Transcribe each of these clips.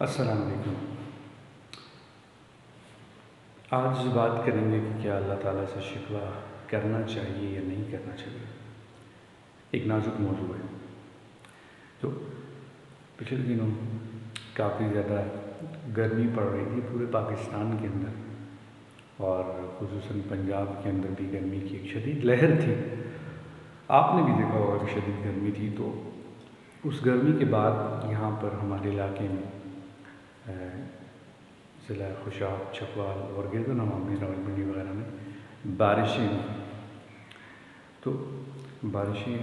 السلام علیکم۔ آج بات کریں گے کہ کیا اللہ تعالیٰ سے شکوہ کرنا چاہیے یا نہیں کرنا چاہیے۔ ایک نازک موضوع ہے تو پچھلے دنوں کافی زیادہ گرمی پڑ رہی تھی پورے پاکستان کے اندر، اور خصوصاً پنجاب کے اندر بھی گرمی کی ایک شدید لہر تھی۔ آپ نے بھی دیکھا ہوگا کہ شدید گرمی تھی، تو اس گرمی کے بعد یہاں پر ہمارے علاقے میں ضلع خوشاب، چھپوال اور گرد و نواح میں، راولپنڈی وغیرہ میں بارشیں ہوئیں۔ تو بارشیں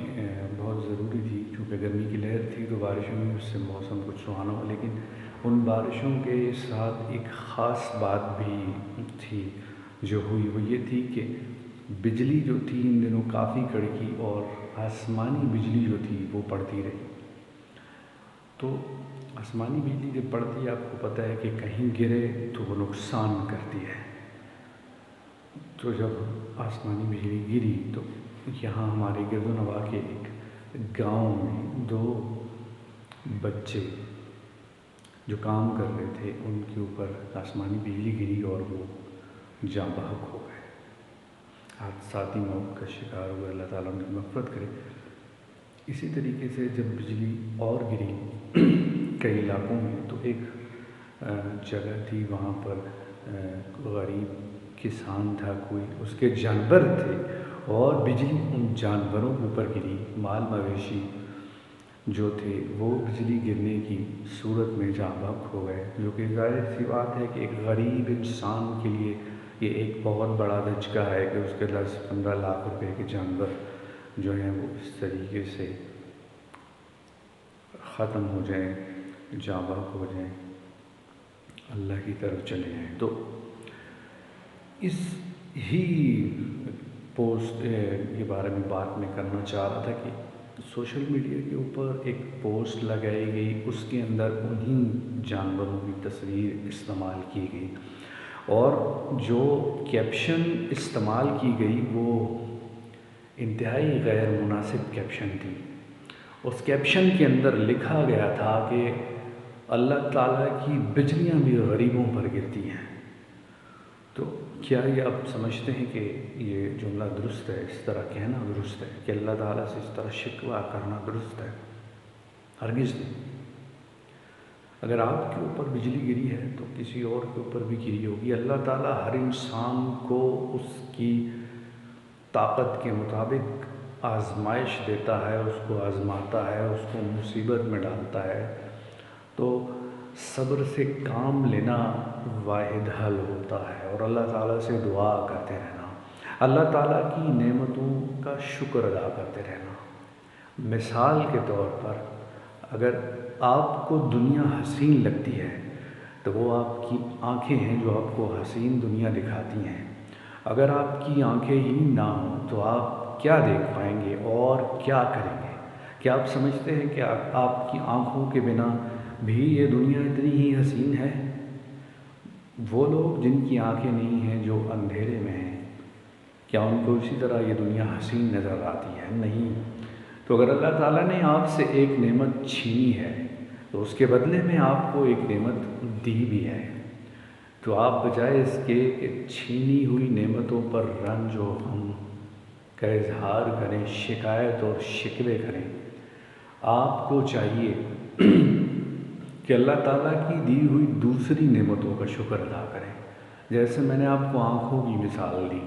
بہت ضروری تھی، چونکہ گرمی کی لہر تھی تو بارشوں میں اس سے موسم کچھ سہانا ہو، لیکن ان بارشوں کے ساتھ ایک خاص بات بھی تھی جو ہوئی، وہ یہ تھی کہ بجلی جو تھی ان دنوں کافی کڑکی اور آسمانی بجلی جو تھی وہ پڑتی رہی۔ تو آسمانی بجلی جب پڑتی ہے، آپ کو پتہ ہے کہ کہیں گرے تو وہ نقصان کرتی ہے۔ تو جب آسمانی بجلی گری تو یہاں ہمارے گرد و نواح کے ایک گاؤں میں 2 بچے جو کام کر رہے تھے، ان کے اوپر آسمانی بجلی گری اور وہ جاں بحق ہو گئے، حادثاتی موت کا شکار ہوئے۔ اللہ تعالیٰ ان کی مغفرت کرے۔ اسی طریقے سے جب بجلی اور گری کئی علاقوں میں، تو ایک جگہ تھی، وہاں پر غریب کسان تھا کوئی، اس کے جانور تھے اور بجلی ان جانوروں کے اوپر گری۔ مال مویشی جو تھے وہ بجلی گرنے کی صورت میں جاں بحق ہو گئے، جو کہ ظاہر سی بات ہے کہ ایک غریب انسان کے لیے یہ ایک بہت بڑا دھچکا ہے کہ اس کے 10-15 لاکھ روپے کے جانور جو ہیں وہ اس طریقے سے ختم ہو جائیں، جاں بحق ہو جائیں، اللہ کی طرف چلے جائیں۔ تو اس ہی پوسٹ کے بارے میں بات میں کرنا چاہ رہا تھا کہ سوشل میڈیا کے اوپر ایک پوسٹ لگائی گئی، اس کے اندر انہی جانوروں کی تصویر استعمال کی گئی، اور جو کیپشن استعمال کی گئی وہ انتہائی غیر مناسب کیپشن تھی۔ اس کیپشن کے اندر لکھا گیا تھا کہ اللہ تعالیٰ کی بجلیاں بھی غریبوں پر گرتی ہیں۔ تو کیا یہ آپ سمجھتے ہیں کہ یہ جملہ درست ہے، اس طرح کہنا درست ہے کہ اللہ تعالیٰ سے اس طرح شکوہ کرنا درست ہے؟ ہرگز نہیں۔ اگر آپ کے اوپر بجلی گری ہے تو کسی اور کے اوپر بھی گری ہوگی۔ اللہ تعالیٰ ہر انسان کو اس کی طاقت کے مطابق آزمائش دیتا ہے، اس کو آزماتا ہے، اس کو مصیبت میں ڈالتا ہے۔ تو صبر سے کام لینا واحد حل ہوتا ہے، اور اللہ تعالیٰ سے دعا کرتے رہنا، اللہ تعالیٰ کی نعمتوں کا شکر ادا کرتے رہنا۔ مثال کے طور پر اگر آپ کو دنیا حسین لگتی ہے تو وہ آپ کی آنکھیں ہیں جو آپ کو حسین دنیا دکھاتی ہیں۔ اگر آپ کی آنکھیں ہی نہ ہوں تو آپ کیا دیکھ پائیں گے اور کیا کریں گے؟ کیا آپ سمجھتے ہیں کہ آپ کی آنکھوں کے بنا بھی یہ دنیا اتنی ہی حسین ہے؟ وہ لوگ جن کی آنکھیں نہیں ہیں، جو اندھیرے میں ہیں، کیا ان کو اسی طرح یہ دنیا حسین نظر آتی ہے؟ نہیں۔ تو اگر اللہ تعالیٰ نے آپ سے ایک نعمت چھینی ہے تو اس کے بدلے میں آپ کو ایک نعمت دی بھی ہے، تو آپ بجائے اس کے کہ چھینی ہوئی نعمتوں پر رنج و غم کا اظہار کریں، شکایت اور شکوے کریں، آپ کو چاہیے کہ اللہ تعالیٰ کی دی ہوئی دوسری نعمتوں کا شکر ادا کریں۔ جیسے میں نے آپ کو آنکھوں کی مثال دی،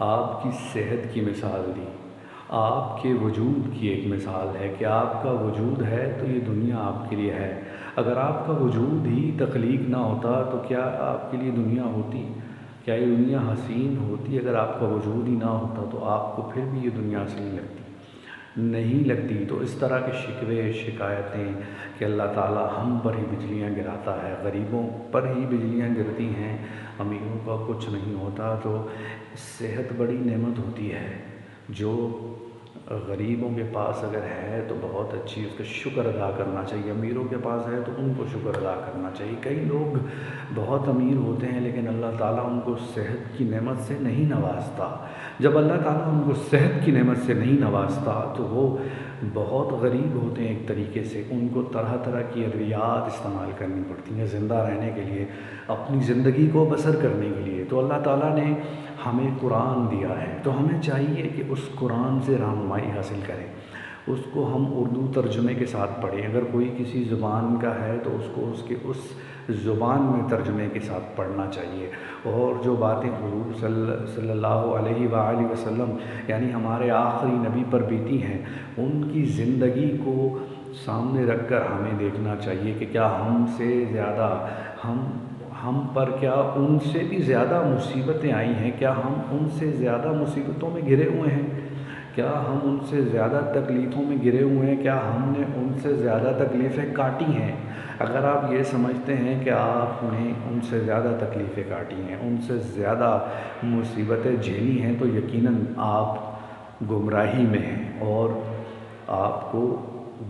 آپ کی صحت کی مثال دی، آپ کے وجود کی ایک مثال ہے کہ آپ کا وجود ہے تو یہ دنیا آپ کے لیے ہے۔ اگر آپ کا وجود ہی تخلیق نہ ہوتا تو کیا آپ کے لیے دنیا ہوتی؟ کیا یہ دنیا حسین ہوتی؟ اگر آپ کا وجود ہی نہ ہوتا تو آپ کو پھر بھی یہ دنیا حسین لگتی؟ نہیں لگتی۔ تو اس طرح کے شکوے، شکایتیں کہ اللہ تعالیٰ ہم پر ہی بجلیاں گراتا ہے، غریبوں پر ہی بجلیاں گرتی ہیں، امیروں کا کچھ نہیں ہوتا، تو صحت بڑی نعمت ہوتی ہے جو غریبوں کے پاس اگر ہے تو بہت اچھی، اس کا شکر ادا کرنا چاہیے۔ امیروں کے پاس ہے تو ان کو شکر ادا کرنا چاہیے۔ کئی لوگ بہت امیر ہوتے ہیں لیکن اللہ تعالیٰ ان کو صحت کی نعمت سے نہیں نوازتا۔ جب اللہ تعالیٰ ان کو صحت کی نعمت سے نہیں نوازتا تو وہ بہت غریب ہوتے ہیں ایک طریقے سے، ان کو طرح طرح کی ادویات استعمال کرنی پڑتی ہیں زندہ رہنے کے لیے، اپنی زندگی کو بسر کرنے کے لیے۔ تو اللہ تعالیٰ نے ہمیں قرآن دیا ہے، تو ہمیں چاہیے کہ اس قرآن سے رہنمائی حاصل کریں، اس کو ہم اردو ترجمے کے ساتھ پڑھیں۔ اگر کوئی کسی زبان کا ہے تو اس کو اس زبان میں ترجمے کے ساتھ پڑھنا چاہیے، اور جو باتیں حضور صلی اللہ علیہ وآلہ وسلم یعنی ہمارے آخری نبی پر بیتی ہیں، ان کی زندگی کو سامنے رکھ کر ہمیں دیکھنا چاہیے کہ کیا ہم سے زیادہ ہم پر کیا ان سے بھی زیادہ مصیبتیں آئی ہیں، کیا ہم ان سے زیادہ مصیبتوں میں گھرے ہوئے ہیں، کیا ہم ان سے زیادہ تکلیفوں میں گھرے ہوئے ہیں، کیا ہم نے ان سے زیادہ تکلیفیں کاٹی ہیں۔ اگر آپ یہ سمجھتے ہیں کہ آپ نے ان سے زیادہ تکلیفیں کاٹی ہیں، ان سے زیادہ مصیبتیں جھیلی ہیں، تو یقیناً آپ گمراہی میں ہیں، اور آپ کو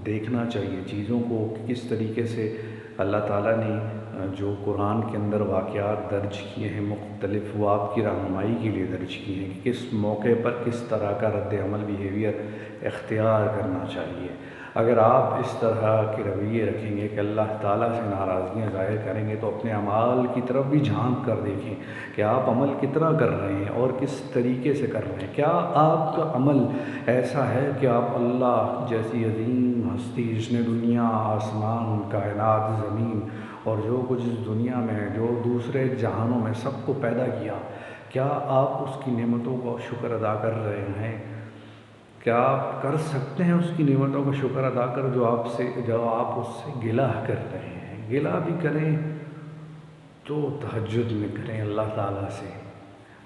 دیکھنا چاہیے چیزوں کو کہ کس طریقے سے اللہ تعالیٰ نے جو قرآن کے اندر واقعات درج کیے ہیں مختلف، وہ آپ کی رہنمائی کے لیے درج کیے ہیں کہ کس موقع پر کس طرح کا رد عمل بیہیویئر اختیار کرنا چاہیے۔ اگر آپ اس طرح کے رویے رکھیں گے کہ اللہ تعالیٰ سے ناراضگیاں ظاہر کریں گے، تو اپنے اعمال کی طرف بھی جھانک کر دیکھیں کہ آپ عمل کتنا کر رہے ہیں اور کس طریقے سے کر رہے ہیں۔ کیا آپ کا عمل ایسا ہے کہ آپ اللہ جیسی عظیم ہستی جس نے دنیا، آسمان، کائنات، زمین اور جو کچھ اس دنیا میں ہے، جو دوسرے جہانوں میں سب کو پیدا کیا، کیا آپ اس کی نعمتوں کا شکر ادا کر رہے ہیں؟ کیا آپ کر سکتے ہیں اس کی نعمتوں کا شکر ادا کر جو آپ اس سے گلہ کر رہے ہیں؟ گلہ بھی کریں تو تہجد میں کریں اللہ تعالیٰ سے،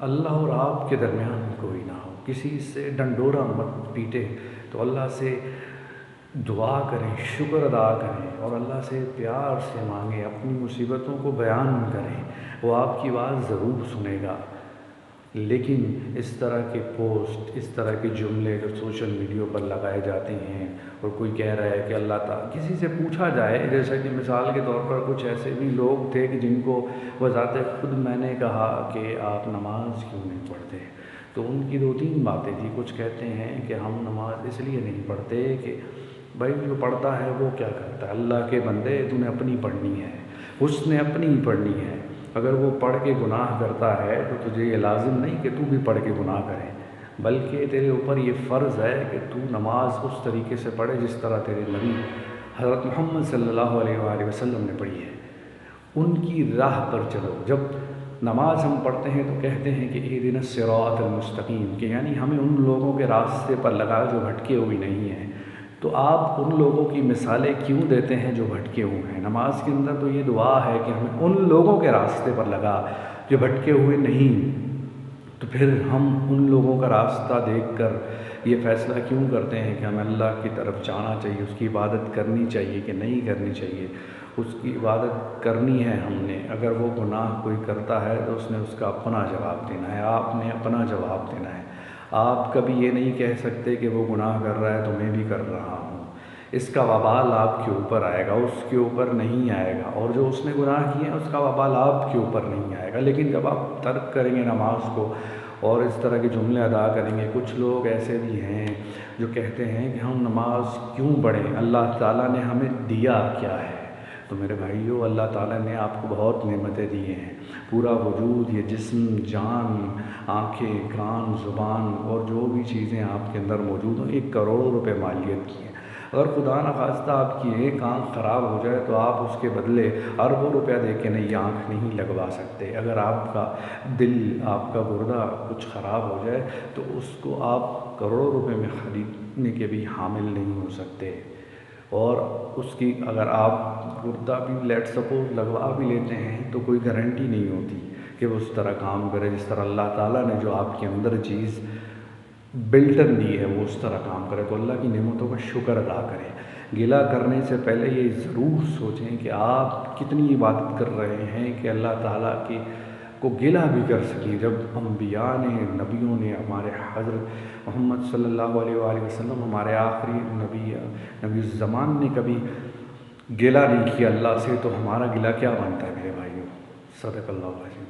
اللہ اور آپ کے درمیان کوئی نہ ہو، کسی سے ڈنڈورا مت پیٹے، تو اللہ سے دعا کریں، شکر ادا کریں، اور اللہ سے پیار سے مانگیں، اپنی مصیبتوں کو بیان کریں، وہ آپ کی بات ضرور سنے گا۔ لیکن اس طرح کے پوسٹ، اس طرح کے جملے جو سوشل میڈیا پر لگائے جاتے ہیں، اور کوئی کہہ رہا ہے کہ اللہ تعالیٰ، کسی سے پوچھا جائے، جیسا کہ مثال کے طور پر کچھ ایسے بھی لوگ تھے کہ جن کو بذات خود میں نے کہا کہ آپ نماز کیوں نہیں پڑھتے، تو ان کی 2-3 باتیں تھیں۔ کچھ کہتے ہیں کہ ہم نماز اس لیے نہیں پڑھتے کہ بھائی جو پڑھتا ہے وہ کیا کرتا ہے، اللہ کے بندے تو نے اپنی پڑھنی ہے، اس نے اپنی ہی پڑھنی ہے۔ اگر وہ پڑھ کے گناہ کرتا ہے تو تجھے یہ لازم نہیں کہ تو بھی پڑھ کے گناہ کرے، بلکہ تیرے اوپر یہ فرض ہے کہ تو نماز اس طریقے سے پڑھے جس طرح تیرے نبی حضرت محمد صلی اللہ علیہ وآلہ وسلم نے پڑھی ہے، ان کی راہ پر چلو۔ جب نماز ہم پڑھتے ہیں تو کہتے ہیں کہ اہدنا الصراط المستقیم، کہ یعنی ہمیں ان لوگوں کے راستے پر لگا جو بھٹکے ہوئے نہیں ہیں۔ تو آپ ان لوگوں کی مثالیں کیوں دیتے ہیں جو بھٹکے ہوئے ہیں؟ نماز کے اندر تو یہ دعا ہے کہ ہمیں ان لوگوں کے راستے پر لگا جو بھٹکے ہوئے نہیں، تو پھر ہم ان لوگوں کا راستہ دیکھ کر یہ فیصلہ کیوں کرتے ہیں کہ ہمیں اللہ کی طرف جانا چاہیے، اس کی عبادت کرنی چاہیے کہ نہیں کرنی چاہیے؟ اس کی عبادت کرنی ہے ہم نے۔ اگر وہ گناہ کوئی کرتا ہے تو اس نے اس کا اپنا جواب دینا ہے، آپ نے اپنا جواب دینا ہے۔ آپ کبھی یہ نہیں کہہ سکتے کہ وہ گناہ کر رہا ہے تو میں بھی کر رہا ہوں، اس کا وبال آپ کے اوپر آئے گا، اس کے اوپر نہیں آئے گا، اور جو اس نے گناہ کیے ہیں اس کا وبال آپ کے اوپر نہیں آئے گا۔ لیکن جب آپ ترک کریں گے نماز کو اور اس طرح کے جملے ادا کریں گے، کچھ لوگ ایسے بھی ہیں جو کہتے ہیں کہ ہم نماز کیوں پڑھیں، اللہ تعالیٰ نے ہمیں دیا کیا ہے؟ تو میرے بھائیو، اللہ تعالیٰ نے آپ کو بہت نعمتیں دی ہیں، پورا وجود، یہ جسم، جان، آنکھیں، کان، زبان اور جو بھی چیزیں آپ کے اندر موجود ہیں، 1 کروڑ روپے مالیت کی ہیں۔ اگر خدا نخواستہ آپ کی ایک آنکھ خراب ہو جائے تو آپ اس کے بدلے اربوں روپیہ دے کے نئی آنکھ نہیں لگوا سکتے۔ اگر آپ کا دل، آپ کا گردہ کچھ خراب ہو جائے تو اس کو آپ کروڑوں روپے میں خریدنے کے بھی حامل نہیں ہو سکتے، اور اس کی اگر آپ گردہ بھی لیٹ سپوز لگوا بھی لیتے ہیں تو کوئی گارنٹی نہیں ہوتی کہ وہ اس طرح کام کرے جس طرح اللہ تعالیٰ نے جو آپ کے اندر چیز بلٹن دی ہے وہ اس طرح کام کرے۔ تو اللہ کی نعمتوں کا شکر ادا کریں۔ گلہ کرنے سے پہلے یہ ضرور سوچیں کہ آپ کتنی عبادت کر رہے ہیں کہ اللہ تعالیٰ کو گلہ بھی کر سکیں۔ جب انبیاء نے، نبیوں نے، ہمارے حضرت محمد صلی اللہ علیہ وآلہ وسلم ہمارے آخری نبی الزمان نے کبھی گلہ نہیں کیا اللہ سے، تو ہمارا گلہ کیا بنتا ہے میرے بھائیوں؟ صدق اللہ علیہ۔